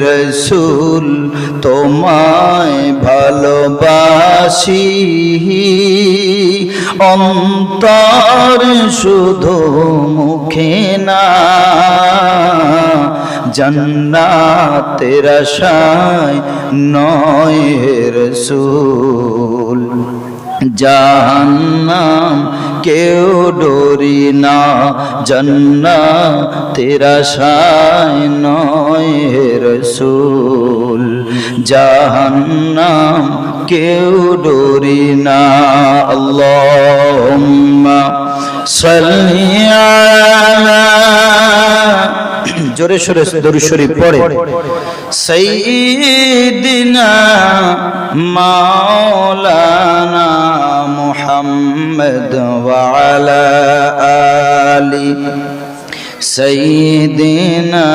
রসূল তোমায় ভালোবাসি, অন্তর শুধু মুখে না, জান্নাতের আশায় নয় হে রসূল। জাহান্নাম কেউ ডরি না, জান্নাতের আশায় নয় হে রসূল। জাহান্নাম কেউ ডরি না। আল্লাহুম্মা সাল্লি আলা, জোরে সোরে দরুদ শরীফ পড়ে, সাইয়্যিদিনা মাওলানা মুহাম্মদ ওয়া আলা আলি সাইয়্যিদিনা